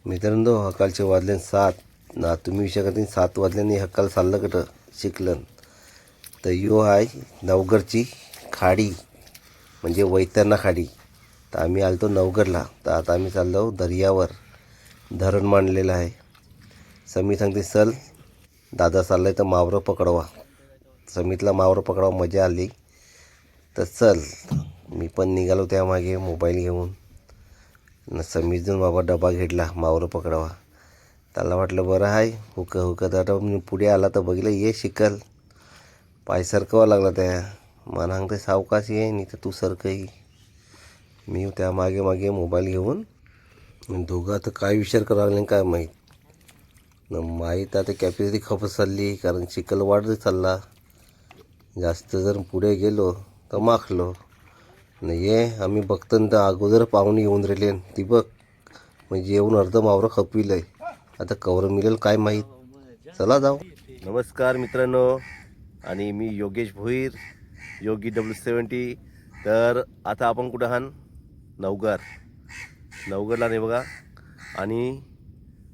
मित्रांनो, हकालचे वाजले 7 ना. तुम्ही विचार करता 7 वाजल्याने हकाल चाललं कुठं शिकलन. तर यो आहे नवगडची खाडी म्हणजे वैतरणा खाडी. तर आम्ही आलतो नवगडला. तर आता आम्ही चाललो दर्यावर. धरण मांडलेलं आहे. समी सांगते चल दादा चाललाय तर मावरं पकडावा. समीतला मावरं पकडावा मजा आली. तर चल मी पण निघालो त्यामागे मोबाईल घेऊन. न समीजून बाबा डबा घेतला मावरं पकडावा. त्याला वाटलं बरं आहे हुकं आता मी पुढे आला तर बघितलं ये शिकल पाय सरकवा लागला. त्या मला सांगते सावकाश ये नाही तर तू सरकही. मी त्या मागे मागे मोबाईल घेऊन दोघं आता काय विचार करावं लागले काय माहीत. न माहीत आता कॅपॅसिटी खपत चालली कारण चिखल वाढत चालला. जास्त जर पुढे गेलो तर माखलो नाही. ये आम्ही बघतो तर अगोदर पाहुणे येऊन राहिले ती बघ म्हणजे येऊन अर्ध मावरं खपविलं आहे. आता कवर मिळेल काय माहीत. चला जाऊ. नमस्कार मित्रांनो, आणि मी योगेश भोईर, योगी W70. तर आता आपण कुठं आहात? नवगडला नाही बघा. आणि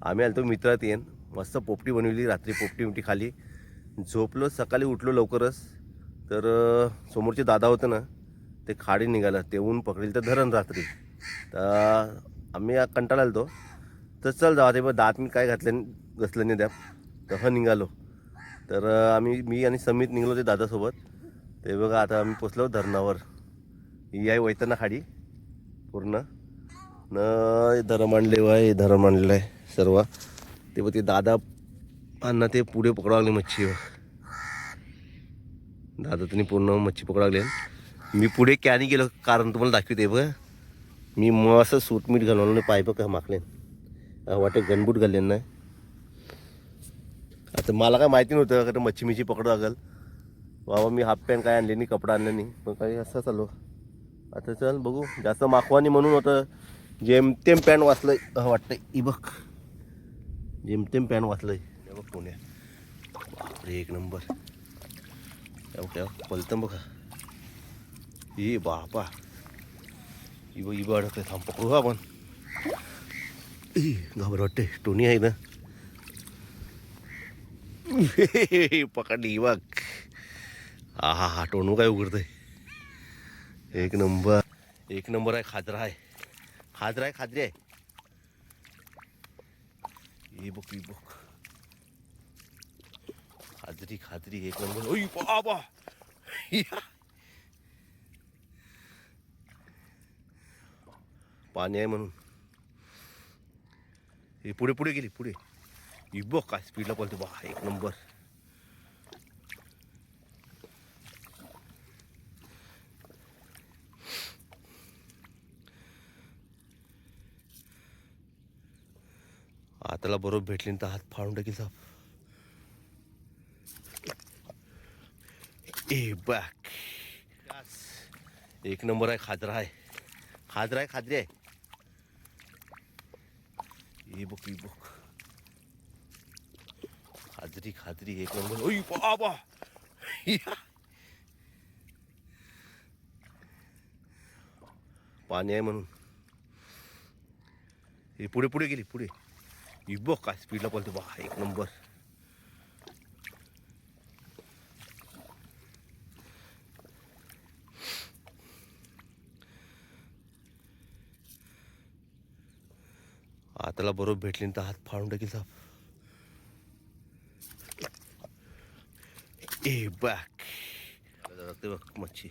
आम्ही आलतो मित्रात येईन. मस्त पोपटी बनवली रात्री, पोपटी खाली झोपलो. सकाळी उठलो लवकरच. तर समोरचे दादा होतं ना ते खाडी निघालं. ते ऊन पकडेल तर धरण रात्री. तर आम्ही कंटाळा आलतो. तर चल जाऊ ते. बघ दात मी काय घसलं नाही द्या. तर निघालो. तर मी आणि समीत निघलो ते दादासोबत. ते बघा आता आम्ही पोचलो धरणावर. ही आहे वैतरणा खाडी पूर्ण न. धरण मांडले आहे, धरण मांडलेलं आहे सर्व. ते बघ ते दादा अण्णा ते पुढे पकडा लागले मच्छी. दादा त्यांनी पूर्ण मच्छी पकडा लागले. मी पुढे कॅनी गेलो कारण तुम्हाला दाखवते बघ. मी मस्त सूटमीट घालवलं पाय बघ मागले वाटे गणबूट घालले नाही. आता मला काय माहिती नव्हतं का मच्छी पकडू लागल बाबा. मी हाफ पॅन्ट काय आणले नाही, कपडा आणले नाही, पण काही असं चालू. आता चल बघू. जास्त माखवानी म्हणून होतं. जेमतेम पॅन्ट वाचलंय वाटतंय. ई बघ जेमतेम पॅन्ट वाचलंय बघ पुण्यात. बापरे एक नंबर. त्या पलतम बघा. ये बापा इब अडकले. थांब पकडू आपण. घाबर वाटते टोनी आहे ना. पकडली बघ. हा टोनू काय उघडतंय. एक नंबर आहे. खाजरा आहे. खाजरी आहे. ही बघ खाजरी एक नंबर. ओय बाबा पाणी आहे म्हणून. ही पुढे गेली पुढे. ही बघ काय स्पीडला पळते बा. एक नंबर. आताला बरोबर भेटली तर हात फाडून टाकील साप. ए बॅक एक नंबर आहे. खाजरी आहे. ही बघ खाजरी एक नंबर. ओय बाबा पाणी आहे म्हणून. हे पुढे गेली पुढे. ही बघ काय स्पीडला पळते बा. एक नंबर. आताला बरोबर भेटली तर हात फाडून टाकील साप. ए बॅक बघ मच्छी.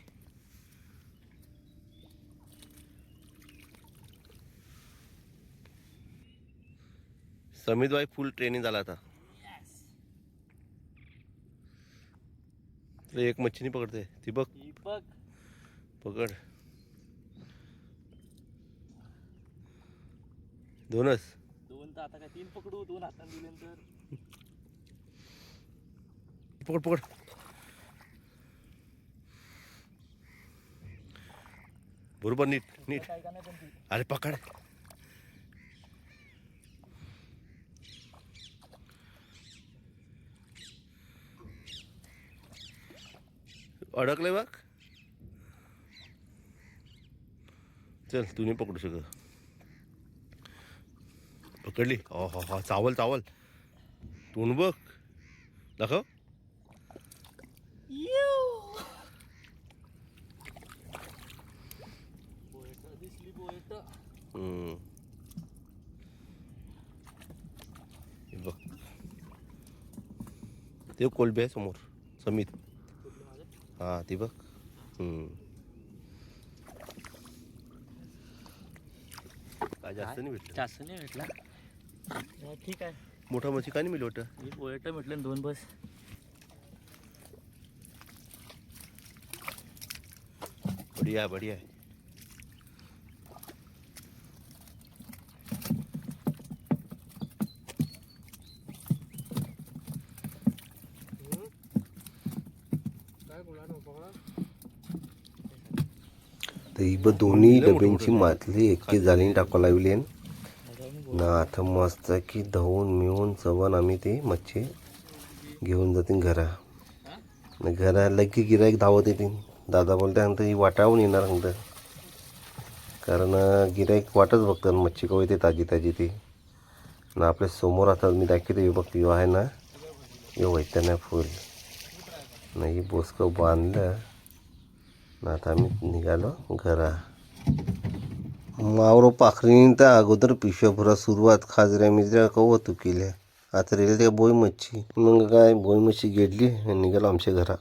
समीत भाई फुल ट्रेनिंग झाला आता. एक मच्छी नाही पकडते ती बघ. पकड. दोन तर आता काय 3 पकडू. 2 हाताने दिल्यानंतर पकड. बरोबर नीट. अरे पकड. अडकले बघ. चल तू नाही पकडू शकत. पकडली. हो हो हो, चावल चावल. तोंड बघ, दाखव. हे बघ, ते कोलबे आहे समोर, समित. हा ती बघ. काय जास्त नाही भेटलं. जास्त नाही भेटला. ठीक आहे. मोठा मच्छी का नाही मिळलं वाटतं. मी पोहेट म्हटलं 2 बस. बढिया आहे, बढिया आहे. तर ही बघ दोन्ही डब्यांची मातली एकी जाळीने टाकावं लागली आहे ना. आता मस्त की धुवून मिळून सवन आम्ही ते मच्छी घेऊन जातील घरा. घरा लगी गिराईक धावत येतील. दादा बोलते नंतर ही वाटावून येणार नंतर, कारण गिराईक वाटच बघतात मच्छी कवा येते ताजी ताजी ती ना. आपल्या समोर आता मी दाखवतो. हे बघ यो आहे ना, यो वैताना फुल नाही बोसकं बांधलं ना. आता आम्ही निघालो घरा. मावरो पाखरीने तर अगोदर पिशव्याभरा सुरुवात खाजऱ्या मिजऱ्या कव तू केल्या. आता रेल त्या बोई मच्छी. मग काय बोई मच्छी गेडली आणि निघालो आमच्या घरा.